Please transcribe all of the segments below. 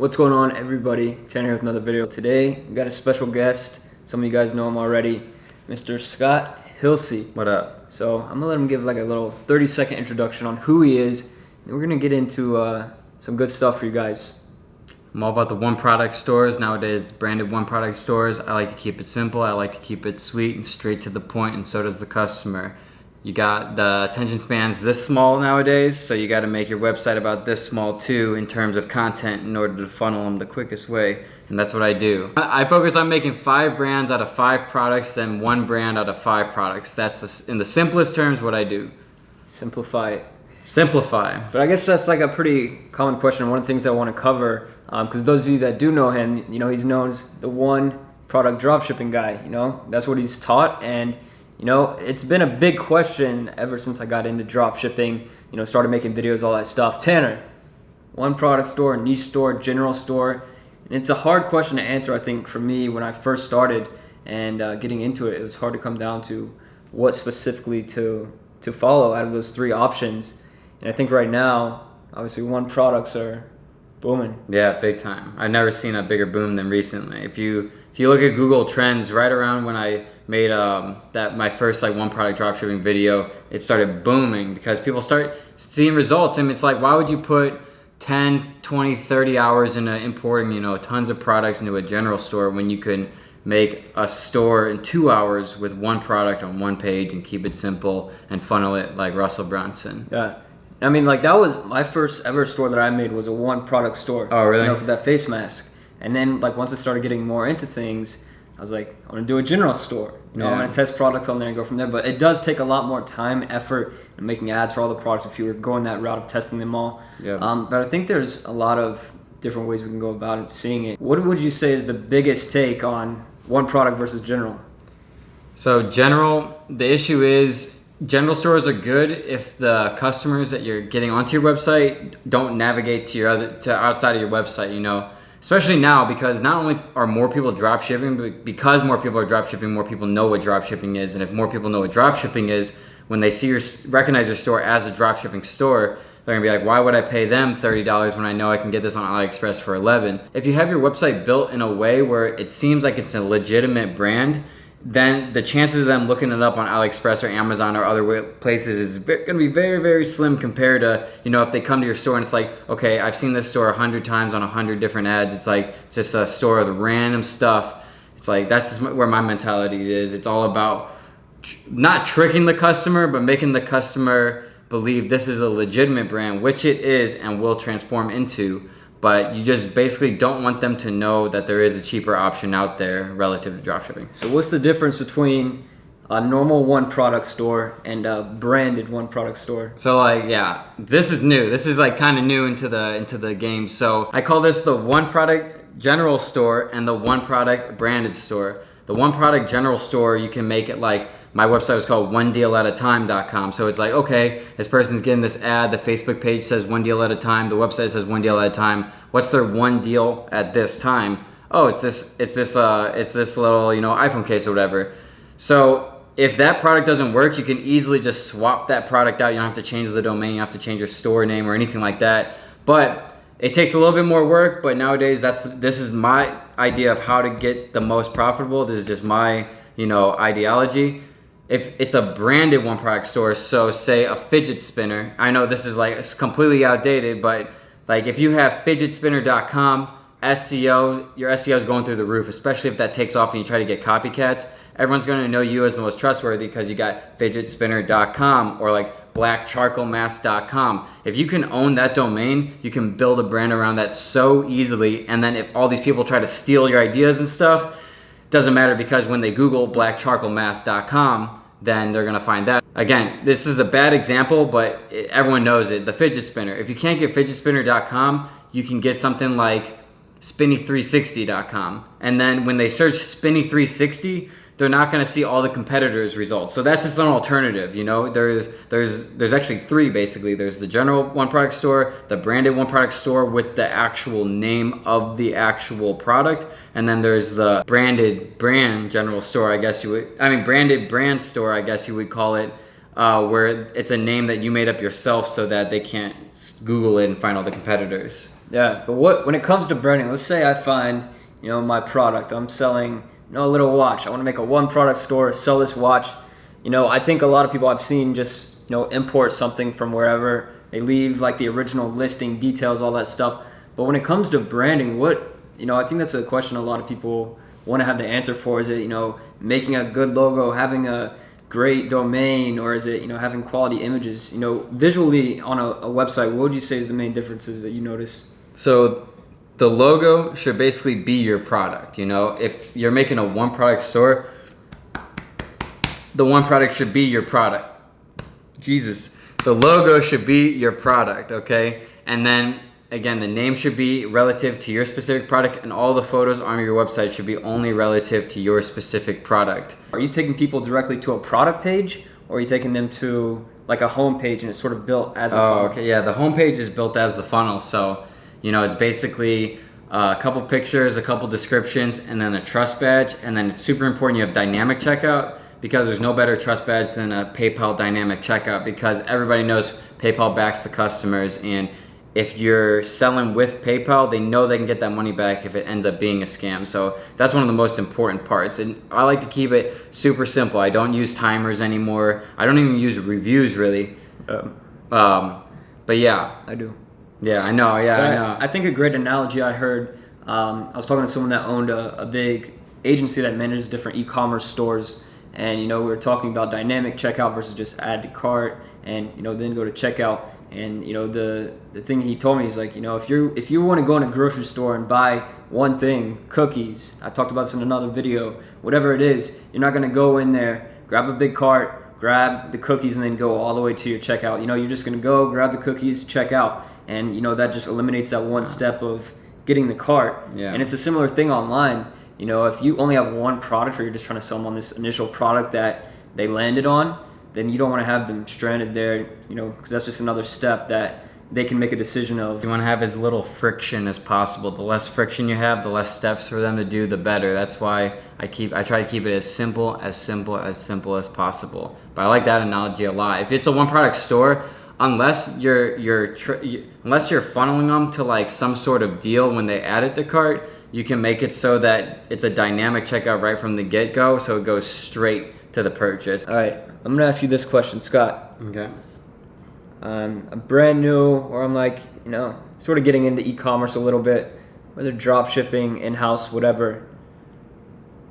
What's going on, everybody? Tanner here with another video. Today we got a special guest. Some of you guys know him already, Mr. Scott Hilse. What up? So I'm gonna let him give like a little 30-second introduction on who he is, and we're gonna get into some good stuff for you guys. I'm all about the one product stores nowadays. Branded one product stores. I like to keep it simple. I like to keep it sweet and straight to the point, and so does the customer. You got the attention spans this small nowadays, so you got to make your website about this small too in terms of content in order to funnel them the quickest way, and that's what I do. I focus on making 5 brands out of 5 products, then 1 brand out of 5 products. That's in the simplest terms what I do. Simplify it. Simplify. But I guess that's like a pretty common question. One of the things I want to cover, because those of you that do know him, you know, he's known as the one product dropshipping guy. You know, that's what he's taught, and you know, it's been a big question ever since I got into dropshipping, you know, started making videos, all that stuff. Tanner, one product store, niche store, general store. And it's a hard question to answer, I think, for me when I first started and getting into it. It was hard to come down to what specifically to follow out of those 3 options. And I think right now, obviously, one products are booming. Yeah, big time. I've never seen a bigger boom than recently. If you look at Google Trends, right around when I made my first like one product dropshipping video, it started booming because people start seeing results, and it's like, why would you put 10, 20, 30 hours into importing, you know, tons of products into a general store when you can make a store in 2 hours with one product on one page and keep it simple and funnel it like Russell Brunson? Yeah. I mean, like, that was my first ever store that I made, was a one product store. Oh, really? You know, for that face mask. And then, like, once I started getting more into things, I was like, I want to do a general store. You know, I'm going to test products on there and go from there. But it does take a lot more time, effort, and making ads for all the products if you were going that route of testing them all. Yeah. But I think there's a lot of different ways we can go about it, seeing it. What would you say is the biggest take on one product versus general? So general, the issue is general stores are good if the customers that you're getting onto your website don't navigate to outside of your website, you know. Especially now, because not only are more people drop shipping, but because more people are drop shipping, more people know what drop shipping is. And if more people know what drop shipping is, when they recognize your store as a drop shipping store, they're gonna be like, why would I pay them $30 when I know I can get this on AliExpress for $11? If you have your website built in a way where it seems like it's a legitimate brand, then the chances of them looking it up on AliExpress or Amazon or other places is going to be very, very slim compared to, you know, if they come to your store and it's like, okay, I've seen this store 100 times on 100 different ads. It's like, it's just a store of random stuff. It's like, that's just where my mentality is. It's all about not tricking the customer, but making the customer believe this is a legitimate brand, which it is and will transform into. But you just basically don't want them to know that there is a cheaper option out there relative to dropshipping. So what's the difference between a normal one product store and a branded one product store? So like, yeah, this is new. This is like kind of new into the game. So I call this the one product general store and the one product branded store. The one product general store, you can make it like, my website was called onedealatatime.com. So it's like, okay, this person's getting this ad, the Facebook page says one deal at a time, the website says one deal at a time. What's their one deal at this time? Oh, it's this little, you know, iPhone case or whatever. So if that product doesn't work, you can easily just swap that product out. You don't have to change the domain, you don't have to change your store name or anything like that. But it takes a little bit more work, but nowadays this is my idea of how to get the most profitable. This is just my, you know, ideology. If it's a branded one product store, so say a fidget spinner, I know this is like, it's completely outdated, but like if you have fidgetspinner.com, SEO, your SEO is going through the roof, especially if that takes off and you try to get copycats. Everyone's going to know you as the most trustworthy because you got fidgetspinner.com or like blackcharcoalmask.com. If you can own that domain, you can build a brand around that so easily. And then if all these people try to steal your ideas and stuff, doesn't matter, because when they Google blackcharcoalmask.com, then they're gonna find that. Again, this is a bad example, but everyone knows it. The fidget spinner. If you can't get fidgetspinner.com, you can get something like spinny360.com. And then when they search spinny360, they're not going to see all the competitors' results. So that's just an alternative, you know. There's actually 3 basically. There's the general one product store, the branded one product store with the actual name of the actual product, and then there's the branded brand general store, branded brand store, I guess you would call it, where it's a name that you made up yourself so that they can't Google it and find all the competitors. Yeah, but when it comes to branding, let's say I find, my product. I'm selling, a little watch. I want to make a one product store, sell this watch. I think a lot of people I've seen just, import something from wherever. They leave like the original listing, details, all that stuff. But when it comes to branding, I think that's a question a lot of people want to have the answer for. Is it, making a good logo, having a great domain, or is it, having quality images? Visually on a website, what would you say is the main differences that you notice? So the logo should basically be your product. If you're making a one product store, the one product should be your product. Jesus. The logo should be your product, okay? And then again, the name should be relative to your specific product, and all the photos on your website should be only relative to your specific product. Are you taking people directly to a product page, or are you taking them to like a home page and it's sort of built as a funnel? Okay, yeah, the home page is built as the funnel. So, it's basically a couple pictures, a couple descriptions, and then a trust badge. And then it's super important you have dynamic checkout, because there's no better trust badge than a PayPal dynamic checkout, because everybody knows PayPal backs the customers, and if you're selling with PayPal, they know they can get that money back if it ends up being a scam. So that's one of the most important parts. And I like to keep it super simple. I don't use timers anymore. I don't even use reviews really. But yeah. I do. Yeah, I know. Yeah, I know. I think a great analogy I heard, I was talking to someone that owned a big agency that manages different e-commerce stores. And, we were talking about dynamic checkout versus just add to cart and, then go to checkout. And the thing he told me is like, if you want to go in a grocery store and buy one thing, cookies, I talked about this in another video, whatever it is, you're not going to go in there, grab a big cart, grab the cookies, and then go all the way to your checkout. You're just going to go grab the cookies, check out, and that just eliminates that one step of getting the cart. Yeah. And it's a similar thing online. If you only have one product, or you're just trying to sell them on this initial product that they landed on, then you don't want to have them stranded there, because that's just another step that they can make a decision of. You want to have as little friction as possible. The less friction you have, the less steps for them to do, the better. That's why I try to keep it as simple as possible. But I like that analogy a lot. If it's a one product store, unless you're funneling them to like some sort of deal when they add it to cart, you can make it so that it's a dynamic checkout right from the get-go, so it goes straight to the purchase. All right, I'm gonna ask you this question, Scott. Okay. I'm brand new, or I'm like, sort of getting into e-commerce a little bit, whether drop shipping, in-house, whatever.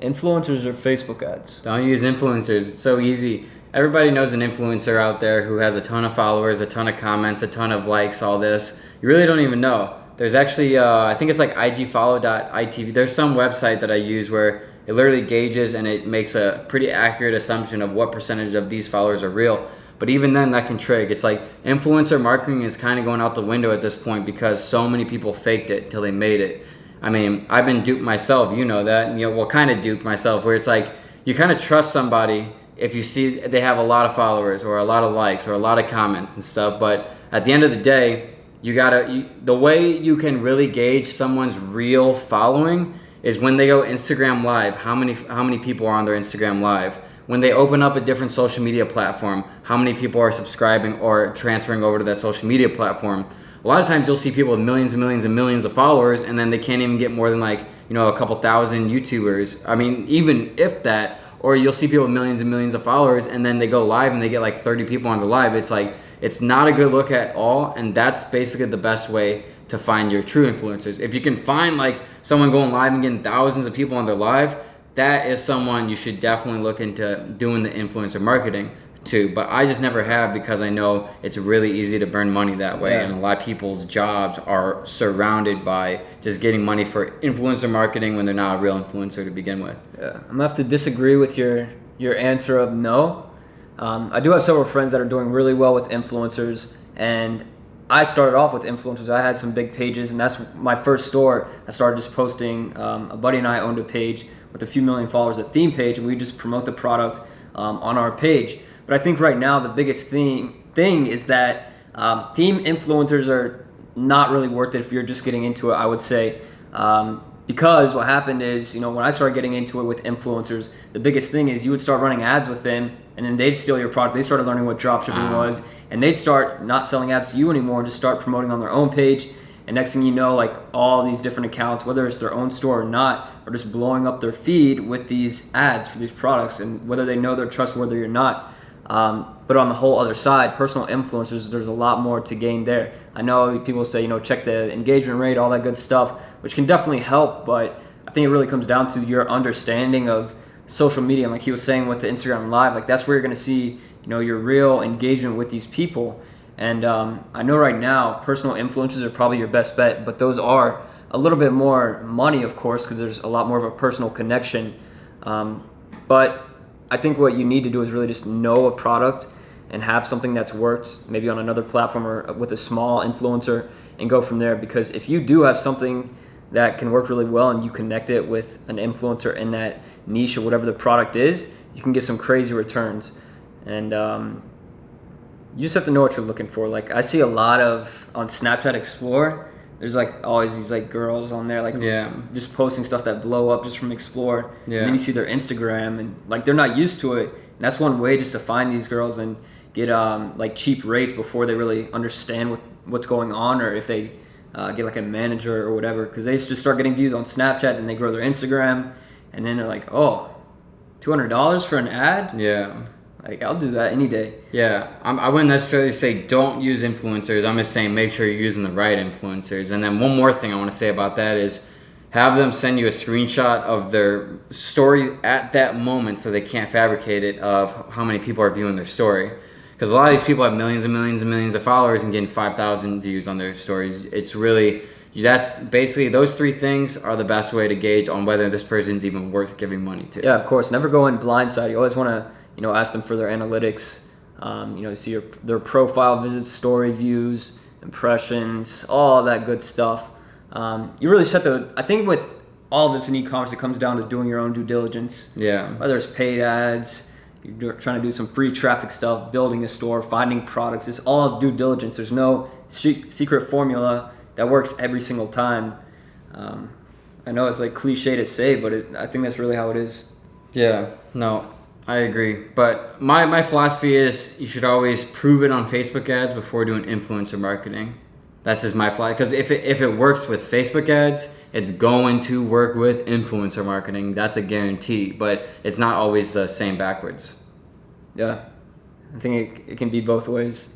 Influencers or Facebook ads? Don't use influencers. It's so easy. Everybody knows an influencer out there who has a ton of followers, a ton of comments, a ton of likes, all this. You really don't even know. There's actually, I think it's like igfollow.itv. There's some website that I use where it literally gauges and it makes a pretty accurate assumption of what percentage of these followers are real. But even then, that can trig. It's like influencer marketing is kind of going out the window at this point, because so many people faked it till they made it. I mean, I've been duped myself, you know that. Kind of duped myself, where it's like you kind of trust somebody if you see they have a lot of followers or a lot of likes or a lot of comments and stuff. But at the end of the day, the way you can really gauge someone's real following is when they go Instagram Live, how many people are on their Instagram Live. When they open up a different social media platform, how many people are subscribing or transferring over to that social media platform. A lot of times you'll see people with millions and millions and millions of followers, and then they can't even get more than like, a couple thousand YouTubers. I mean, even if that. Or you'll see people with millions and millions of followers, and then they go live and they get like 30 people on the live. It's like, it's not a good look at all, and that's basically the best way to find your true influencers. If you can find like someone going live and getting thousands of people on their live, that is someone you should definitely look into doing the influencer marketing to. But I just never have, because I know it's really easy to burn money that way. Yeah. And a lot of people's jobs are surrounded by just getting money for influencer marketing when they're not a real influencer to begin with. Yeah, I'm gonna have to disagree with your answer of no. I do have several friends that are doing really well with influencers, and I started off with influencers. I had some big pages, and that's my first store. I started just posting. A buddy and I owned a page with a few million followers, a theme page, and we just promote the product on our page. But I think right now the biggest thing is that theme influencers are not really worth it if you're just getting into it, I would say. Because what happened is, when I started getting into it with influencers, the biggest thing is you would start running ads with them, and then they'd steal your product. They started learning what dropshipping was, and they'd start not selling ads to you anymore and just start promoting on their own page. And next thing you know, like all these different accounts, whether it's their own store or not, are just blowing up their feed with these ads for these products, and whether they know they're trustworthy or not. But on the whole other side, personal influencers, there's a lot more to gain there. I know people say, check the engagement rate, all that good stuff, which can definitely help, but I think it really comes down to your understanding of social media. And like he was saying with the Instagram Live, like that's where you're going to see, your real engagement with these people. And I know right now, personal influencers are probably your best bet, but those are a little bit more money, of course, because there's a lot more of a personal connection. But I think what you need to do is really just know a product and have something that's worked maybe on another platform or with a small influencer and go from there. Because if you do have something that can work really well and you connect it with an influencer in that niche or whatever the product is, you can get some crazy returns. And you just have to know what you're looking for. Like I see a lot of on Snapchat Explore, there's like always these like girls on there like just posting stuff that blow up just from Explore. And then you see their Instagram and like they're not used to it. And that's one way just to find these girls and get like cheap rates before they really understand what's going on, or if they get like a manager or whatever, because they just start getting views on Snapchat and they grow their Instagram and then they're like, oh, $200 for an ad? Yeah. Like, I'll do that any day. Yeah, I wouldn't necessarily say don't use influencers. I'm just saying make sure you're using the right influencers. And then one more thing I want to say about that is have them send you a screenshot of their story at that moment so they can't fabricate it of how many people are viewing their story. Because a lot of these people have millions and millions and millions of followers and getting 5,000 views on their stories. It's really, that's basically, those three things are the best way to gauge on whether this person's even worth giving money to. Yeah, of course. Never go in blindside. You always want to ask them for their analytics, see their profile visits, story views, impressions, all that good stuff. You really just have to, I think with all this in e-commerce, it comes down to doing your own due diligence. Yeah. Whether it's paid ads, you're trying to do some free traffic stuff, building a store, finding products, it's all due diligence. There's no secret formula that works every single time. I know it's like cliche to say, but I think that's really how it is. Yeah, no, I agree. But my philosophy is you should always prove it on Facebook ads before doing influencer marketing. That's just my philosophy. Because if it works with Facebook ads, it's going to work with influencer marketing. That's a guarantee. But it's not always the same backwards. Yeah, I think it can be both ways.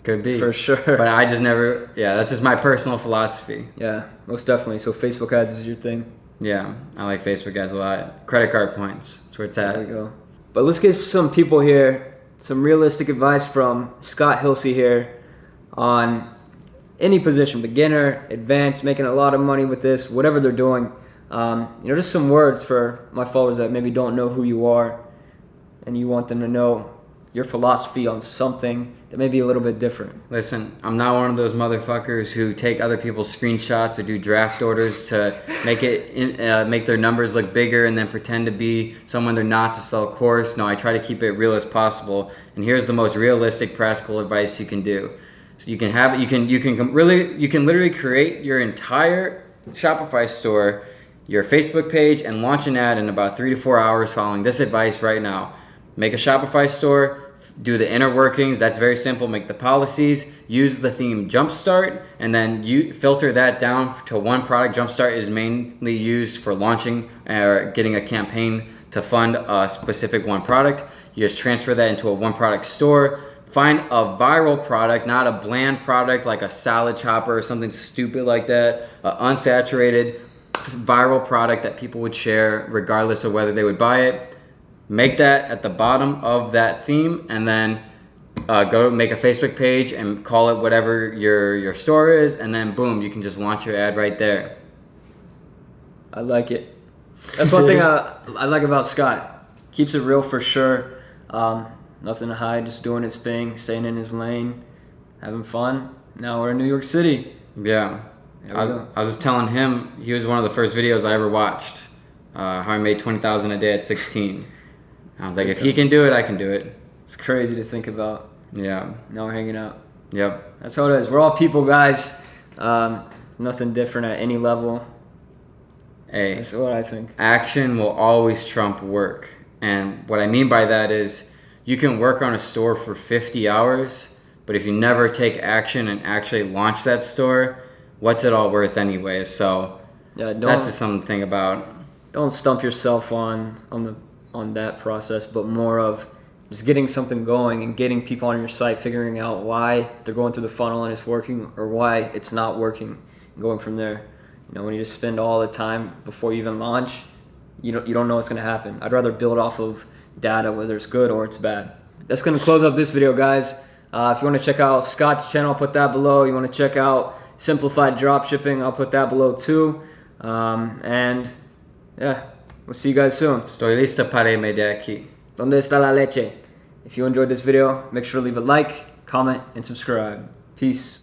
Could be. For sure. But I just never, that's just my personal philosophy. Yeah, most definitely. So Facebook ads is your thing? Yeah, I like Facebook ads a lot. Credit card points, that's where it's at. There we go. But let's get some people here, some realistic advice from Scott Hilse here on any position, beginner, advanced, making a lot of money with this, whatever they're doing. Just some words for my followers that maybe don't know who you are and you want them to know your philosophy on something that may be a little bit different. Listen, I'm not one of those motherfuckers who take other people's screenshots or do draft orders to make their numbers look bigger and then pretend to be someone they're not to sell a course. No, I try to keep it real as possible. And here's the most realistic, practical advice you can do. So you can literally create your entire Shopify store, your Facebook page, and launch an ad in about 3 to 4 hours following this advice right now. Make a Shopify store, do the inner workings. That's very simple. Make the policies, use the theme Jumpstart, and then you filter that down to one product. Jumpstart is mainly used for launching or getting a campaign to fund a specific one product. You just transfer that into a one product store. Find a viral product, not a bland product like a salad chopper or something stupid like that. An unsaturated viral product that people would share regardless of whether they would buy it. Make that at the bottom of that theme, and then go make a Facebook page and call it whatever your store is, and then boom, you can just launch your ad right there. I like it. That's one thing I like about Scott. Keeps it real for sure. Nothing to hide, just doing his thing, staying in his lane, having fun. Now we're in New York City. Yeah. I was just telling him, he was one of the first videos I ever watched. How I made $20,000 a day at 16. I was like, if he can do it, I can do it. It's crazy to think about. Yeah. Now we're hanging out. Yep. That's how it is. We're all people, guys. Nothing different at any level. Hey, that's what I think. Action will always trump work. And what I mean by that is you can work on a store for 50 hours, but if you never take action and actually launch that store, what's it all worth anyway? So Yeah, that's just something to think about. don't stump yourself on that process, but more of just getting something going and getting people on your site, figuring out why they're going through the funnel and it's working or why it's not working, and going from there. You know, when you just spend all the time before you even launch, you don't know what's going to happen. I'd rather build off of data, whether it's good or it's bad. That's going to close up this video, guys. If you want to check out Scott's channel, I'll put that below. You want to check out Simplified Dropshipping, I'll put that below too. And yeah, we'll see you guys soon. Estoy lista para irme de aquí. ¿Dónde está la leche? If you enjoyed this video, make sure to leave a like, comment, and subscribe. Peace.